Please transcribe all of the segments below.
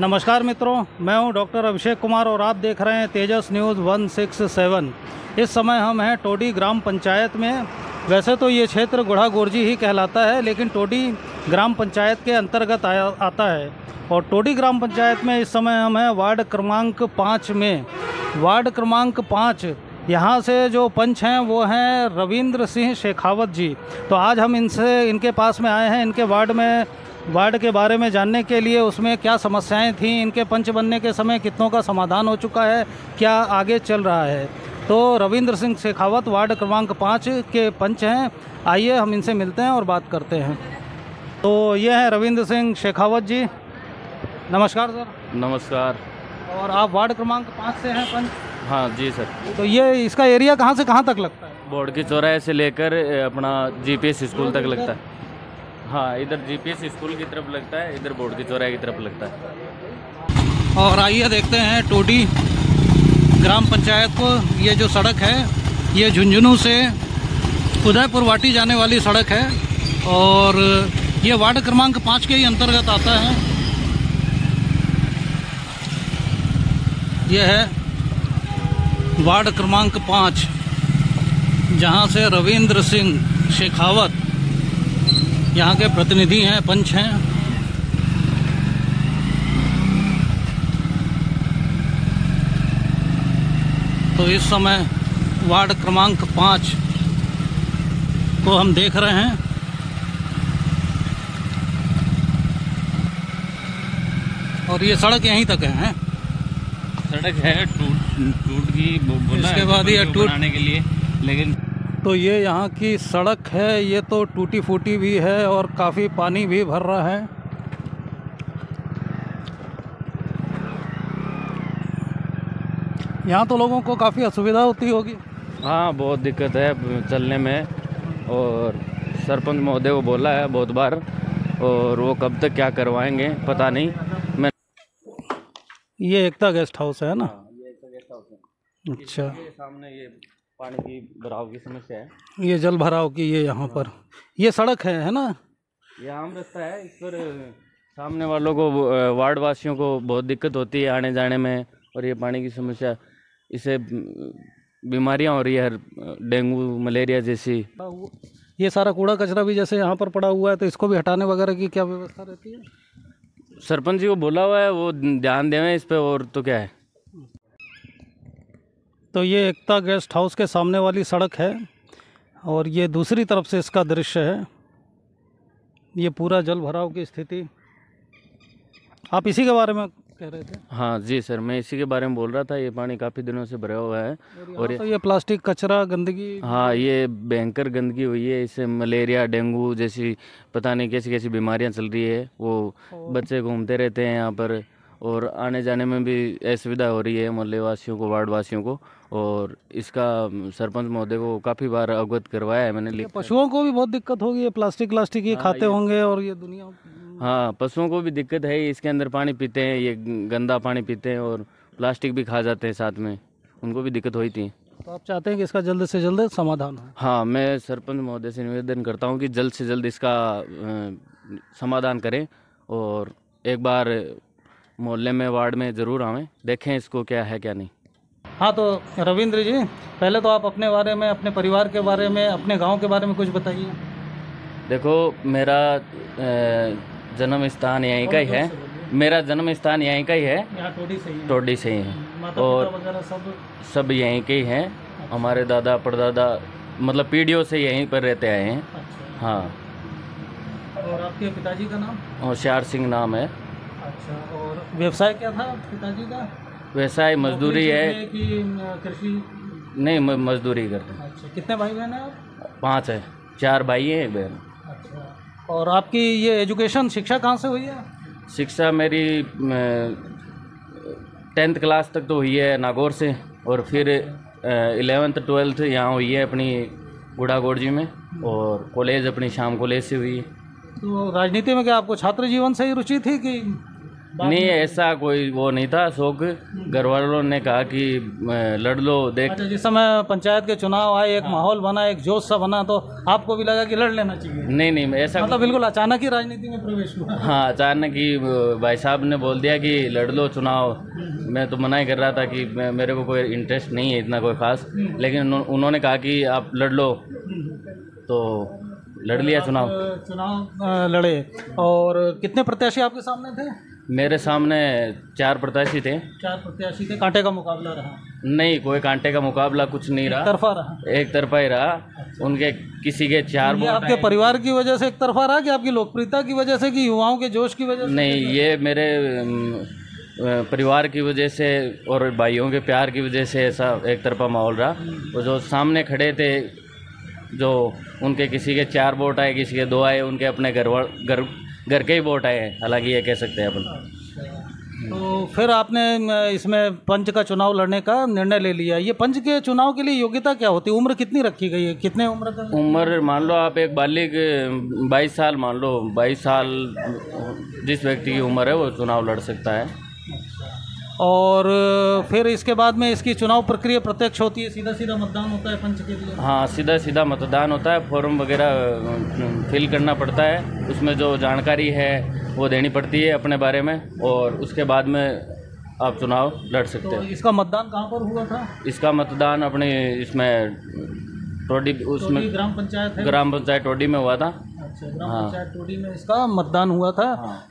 नमस्कार मित्रों, मैं हूं डॉक्टर अभिषेक कुमार और आप देख रहे हैं तेजस न्यूज़ 167। इस समय हम हैं टोडी ग्राम पंचायत में। वैसे तो ये क्षेत्र गुढ़ागोरजी ही कहलाता है, लेकिन टोडी ग्राम पंचायत के अंतर्गत आता है। और टोडी ग्राम पंचायत में इस समय हम हैं वार्ड क्रमांक 5 में। वार्ड क्रमांक 5 यहाँ से जो पंच हैं वो हैं रविंद्र सिंह शेखावत जी। तो आज हम इनके पास में आए हैं, इनके वार्ड के बारे में जानने के लिए। उसमें क्या समस्याएं थीं, इनके पंच बनने के समय कितनों का समाधान हो चुका है, क्या आगे चल रहा है। तो रविंद्र सिंह शेखावत वार्ड क्रमांक 5 के पंच हैं। आइए हम इनसे मिलते हैं और बात करते हैं। तो ये हैं रविंद्र सिंह शेखावत जी। नमस्कार सर। नमस्कार। और आप वार्ड क्रमांक 5 से हैं पंच? हाँ जी सर। तो ये इसका एरिया कहाँ से कहाँ तक लगता है? बोर्ड के चौराहे से लेकर अपना जीपीएस स्कूल तक लगता है। हाँ, इधर जीपीएस स्कूल की तरफ लगता है, इधर बोर्ड के चौराहे की तरफ लगता है। और आइए देखते हैं टोडी ग्राम पंचायत को। ये जो सड़क है ये झुंझुनू से उदयपुर वाटी जाने वाली सड़क है और ये वार्ड क्रमांक 5 के ही अंतर्गत आता है। ये है वार्ड क्रमांक 5, जहाँ से रविंद्र सिंह शेखावत यहाँ के प्रतिनिधि हैं, पंच हैं। तो इस समय वार्ड क्रमांक 5 को हम देख रहे हैं। और ये सड़क यहीं तक है। सड़क है टूट की इसके बाद ये बनाने के लिए, लेकिन तो ये यहाँ की सड़क है, ये तो टूटी फूटी भी है और काफ़ी पानी भी भर रहा है। यहाँ तो लोगों को काफ़ी असुविधा होती होगी। हाँ, बहुत दिक्कत है चलने में। और सरपंच महोदय को बोला है बहुत बार, और वो कब तक क्या करवाएंगे पता नहीं। मैं ये एकता गेस्ट हाउस है ना? ये एकता गेस्ट हाउस है। अच्छा, ये सामने ये पानी की भराव की समस्या है, ये जल भराव की। ये यहाँ पर ये सड़क है ना? ये आम रास्ता है। इस पर सामने वालों को, वार्ड वासियों को बहुत दिक्कत होती है आने जाने में। और ये पानी की समस्या, इससे बीमारियां हो रही है, डेंगू मलेरिया जैसी। ये सारा कूड़ा कचरा भी जैसे यहाँ पर पड़ा हुआ है, तो इसको भी हटाने वगैरह की क्या व्यवस्था रहती है? सरपंच जी को बोला हुआ है, वो ध्यान देवें इस पे। और तो क्या है। तो ये एकता गेस्ट हाउस के सामने वाली सड़क है और ये दूसरी तरफ से इसका दृश्य है। ये पूरा जल भराव की स्थिति। आप इसी के बारे में कह रहे थे? हाँ जी सर, मैं इसी के बारे में बोल रहा था। ये पानी काफ़ी दिनों से भरा हुआ है और तो ये प्लास्टिक कचरा गंदगी। हाँ, ये भयंकर गंदगी हुई है। इससे मलेरिया डेंगू जैसी पता नहीं कैसी कैसी बीमारियां चल रही है। वो बच्चे घूमते रहते हैं यहाँ पर, और आने जाने में भी असुविधा हो रही है मोहल्ले वासियों को, वार्ड वासियों को। और इसका सरपंच महोदय को काफ़ी बार अवगत करवाया है मैंने। पशुओं को भी बहुत दिक्कत होगी, ये प्लास्टिक ये खाते होंगे और ये दुनिया। हाँ, पशुओं को भी दिक्कत है। इसके अंदर पानी पीते हैं, ये गंदा पानी पीते हैं और प्लास्टिक भी खा जाते हैं साथ में, उनको भी दिक्कत हुई थी। तो आप चाहते हैं कि इसका जल्द से जल्द समाधान हो? हाँ, मैं सरपंच महोदय से निवेदन करता हूँ कि जल्द से जल्द इसका समाधान करें और एक बार मोहल्ले में, वार्ड में ज़रूर आवें, देखें इसको क्या है क्या नहीं। हाँ, तो रविंद्र जी, पहले तो आप अपने बारे में, अपने परिवार के बारे में, अपने गांव के बारे में कुछ बताइए। देखो, मेरा जन्म स्थान यहीं का ही है। मेरा जन्म स्थान यहीं का ही है, टोडी से ही है। और सब यहीं के ही हैं। हमारे दादा परदादा मतलब पीढ़ियों से यहीं पर रहते आए हैं। अच्छा। हाँ। और आपके पिताजी का नाम? होशियार सिंह नाम है। अच्छा। और व्यवसाय क्या था पिताजी का? व्यवसाय मजदूरी है कि कृषि? नहीं, मजदूरी करते हैं। अच्छा। कितने भाई बहन हैं आप? 5 है, 4 भाई हैं, 1 बहन। अच्छा। और आपकी ये एजुकेशन, शिक्षा कहाँ से हुई है? शिक्षा मेरी 10th क्लास तक तो हुई है नागौर से, और फिर 11th 12th यहाँ हुई है अपनी गुढ़ागोरजी में, और कॉलेज अपनी शाम कॉलेज से हुई है। तो राजनीति में क्या आपको छात्र जीवन से ही रुचि थी कि? नहीं, ऐसा कोई वो नहीं था शौक। घर वालों ने कहा कि लड़ लो देख। अच्छा, जिस समय पंचायत के चुनाव आए, एक माहौल बना, एक जोश सा बना, तो आपको भी लगा कि लड़ लेना चाहिए? नहीं, ऐसा मतलब बिल्कुल अचानक ही राजनीति में प्रवेश हुआ? हाँ, अचानक ही भाई साहब ने बोल दिया कि लड़ लो चुनाव। मैं तो मना ही कर रहा था कि मेरे को कोई इंटरेस्ट नहीं है इतना कोई खास, लेकिन उन्होंने कहा कि आप लड़ लो, तो लड़ लिया चुनाव। लड़े। और कितने प्रत्याशी आपके सामने थे? मेरे सामने 4 प्रत्याशी थे। 4 प्रत्याशी थे। कांटे का मुकाबला रहा? नहीं, कोई कांटे का मुकाबला कुछ नहीं रहा, तरफा रहा? एक तरफा ही रहा। उनके किसी के 4 वोट। आपके परिवार की वजह से एक तरफा रहा कि आपकी लोकप्रियता की वजह से, कि युवाओं के जोश की वजह से? नहीं, ये मेरे परिवार की वजह से और भाइयों के प्यार की वजह से ऐसा एक तरफा माहौल रहा। वो जो सामने खड़े थे, जो उनके किसी के 4 वोट आए, किसी के 2 आए, उनके अपने घर के ही वोट आए हैं, हालांकि ये कह सकते हैं अपन। तो फिर आपने इसमें पंच का चुनाव लड़ने का निर्णय ले लिया। ये पंच के चुनाव के लिए योग्यता क्या होती है? उम्र कितनी रखी गई है? कितने उम्र का? उम्र मान लो आप एक बालिग 22 साल मान लो, 22 साल जिस व्यक्ति की उम्र है वो चुनाव लड़ सकता है। और फिर इसके बाद में इसकी चुनाव प्रक्रिया प्रत्यक्ष होती है? सीधा मतदान होता है पंच के लिए? हाँ, सीधा मतदान होता है। फॉर्म वगैरह फिल करना पड़ता है, उसमें जो जानकारी है वो देनी पड़ती है अपने बारे में, और उसके बाद में आप चुनाव लड़ सकते हैं। इसका मतदान कहाँ पर हुआ था? इसका मतदान अपने इसमें टोडी, उसमें ग्राम पंचायत है, ग्राम पंचायत टोडी में हुआ था। अच्छा, ग्राम पंचायत टोडी में इसका मतदान हुआ था।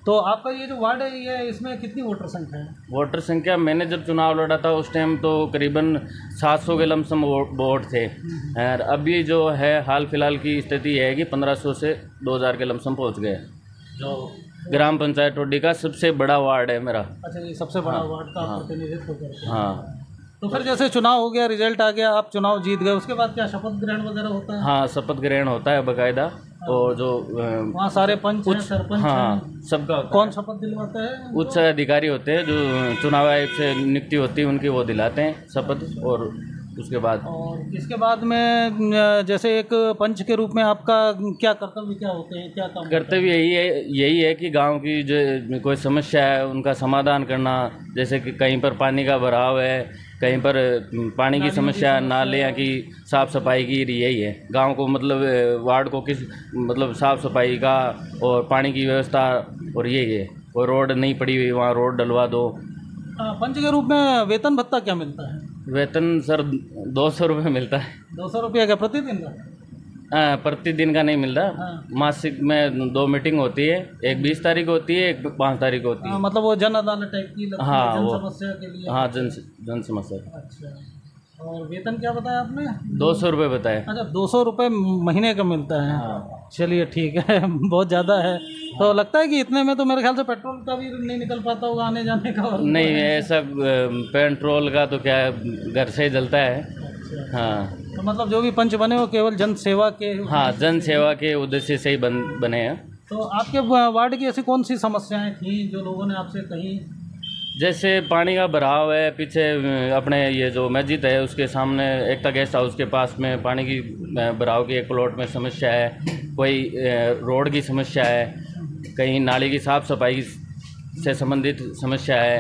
तो आपका ये जो वार्ड है, ये इसमें कितनी वोटर संख्या है? वोटर संख्या, मैंने जब चुनाव लड़ा था उस टाइम तो करीबन 700 के लमसम वोट थे। और अभी जो है हाल फिलहाल की स्थिति है कि 1500 से 2000 के लमसम पहुंच गए। जो ग्राम पंचायत टोडी का सबसे बड़ा वार्ड है मेरा। अच्छा, ये सबसे बड़ा वार्ड का प्रतिनिधित्व करते हैं। हाँ। तो फिर जैसे चुनाव हो गया, रिजल्ट आ गया, आप चुनाव जीत गए, उसके बाद क्या शपथ ग्रहण वगैरह होता है? हाँ, शपथ ग्रहण होता है बाकायदा। और जो वहाँ सारे पंच हैं, सरपंच, हाँ, सबका। कौन शपथ दिलवाता है? उच्च अधिकारी होते हैं जो चुनाव आयोग से नियुक्ति होती है उनकी, वो दिलाते हैं शपथ। और उसके बाद, और इसके बाद में जैसे एक पंच के रूप में आपका क्या कर्तव्य क्या होते हैं, क्या काम? कर्तव्य यही है कि गांव की जो कोई समस्या है उनका समाधान करना। जैसे कि कहीं पर पानी का भराव है, कहीं पर पानी की समस्या, नालियाँ की साफ़ सफाई की, यही है गांव को, मतलब वार्ड को किस मतलब साफ़ सफाई का और पानी की व्यवस्था, और यही है। कोई रोड नहीं पड़ी हुई, वहाँ रोड डलवा दो। पंच के रूप में वेतन भत्ता क्या मिलता है? वेतन सर 200 रुपये मिलता है। 200 रुपया क्या प्रतिदिन का? प्रतिदिन का नहीं मिलता। मासिक में 2 मीटिंग होती है, एक 20 तारीख होती है, एक 5 तारीख होती है। मतलब वो जन अदालत टाइप की लगती है, जन समस्या के लिए? हाँ, जन समस्या। अच्छा, और वेतन क्या बताया आपने? 200 रुपये बताया। अच्छा, 200 रुपये महीने का मिलता है। हाँ। चलिए ठीक है, बहुत ज़्यादा है। तो लगता है कि इतने में तो मेरे ख्याल से पेट्रोल का भी नहीं निकल पाता होगा आने जाने का? नहीं, ऐसा पेट्रोल का तो क्या घर से ही जलता है। अच्छा। हाँ, तो मतलब जो भी पंच बने वो केवल जन सेवा के? हाँ, जन सेवा के उद्देश्य से ही बने हैं। तो आपके वार्ड की ऐसी कौन सी समस्याएं थी जो लोगों ने आपसे कही? जैसे पानी का भराव है, पीछे अपने ये जो मस्जिद है उसके सामने एकता गेस्ट हाउस के पास में पानी की भराव की एक प्लॉट में समस्या है, कोई रोड की समस्या है, कहीं नाली की साफ़ सफाई से संबंधित समस्या है,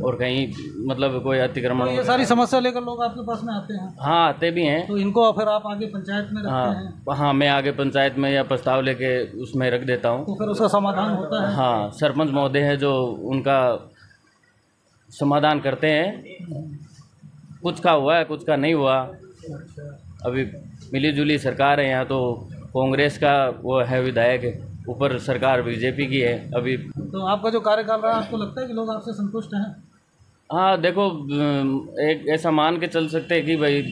और कहीं मतलब कोई अतिक्रमण। तो ये सारी समस्या लेकर लोग आपके पास में आते हैं? हाँ, आते भी हैं। तो इनको फिर आप आगे पंचायत में रखते हैं? हाँ, मैं आगे पंचायत में या प्रस्ताव लेके उसमें रख देता हूँ। तो फिर उसका समाधान होता है? हाँ, सरपंच महोदय है जो उनका समाधान करते हैं। कुछ का हुआ है, कुछ का नहीं हुआ। अभी मिली जुली सरकार है यहाँ, तो कांग्रेस का वो है विधायक, ऊपर सरकार बीजेपी की है अभी। तो आपका जो कार्यकाल रहा, आपको लगता है कि लोग आपसे संतुष्ट हैं? हाँ, देखो, एक ऐसा मान के चल सकते हैं कि भाई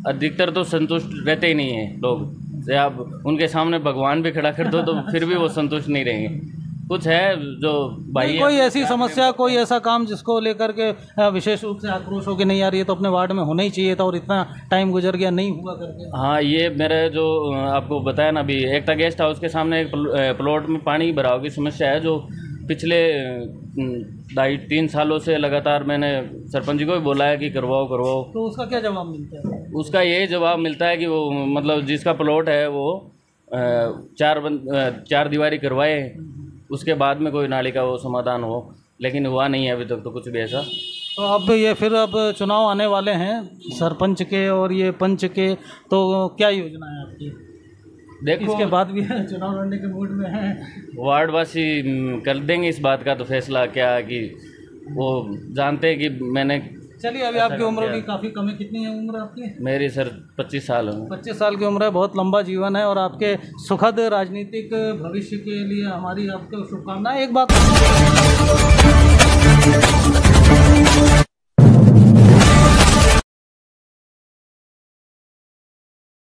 अधिकतर तो संतुष्ट रहते ही नहीं हैं लोग। से आप उनके सामने भगवान भी खड़ा कर दो तो फिर भी वो संतुष्ट नहीं रहेंगे। कुछ है जो भाई, कोई ऐसी समस्या, कोई ऐसा काम जिसको लेकर के विशेष रूप से आक्रोश हो कि नहीं यार ये तो अपने वार्ड में होना ही चाहिए था और इतना टाइम गुजर गया, नहीं हुआ करके? हाँ, ये मेरे जो आपको बताया ना अभी, एकता गेस्ट हाउस के सामने एक प्लॉट में पानी भराव की समस्या है, जो पिछले 2.5-3 सालों से लगातार मैंने सरपंच जी को भी बोला है कि करवाओ। तो उसका क्या जवाब मिलता है? उसका यही जवाब मिलता है कि वो मतलब जिसका प्लॉट है वो 4 दीवारी करवाए, उसके बाद में कोई नाली का वो समाधान हो। लेकिन हुआ नहीं है अभी तक तो कुछ भी ऐसा। तो अब ये फिर अब चुनाव आने वाले हैं सरपंच के और ये पंच के, तो क्या योजना है आपकी? देखो इसके बाद भी चुनाव लड़ने के मूड में हैं? वार्डवासी कर देंगे इस बात का तो फैसला, क्या कि वो जानते हैं कि मैंने। चलिए, अभी आपकी उम्र भी काफ़ी कम है। कितनी है उम्र आपकी? मेरी सर 25 साल है। 25 साल की उम्र है, बहुत लंबा जीवन है और आपके सुखद राजनीतिक भविष्य के लिए हमारी आपको शुभकामनाएं। एक बात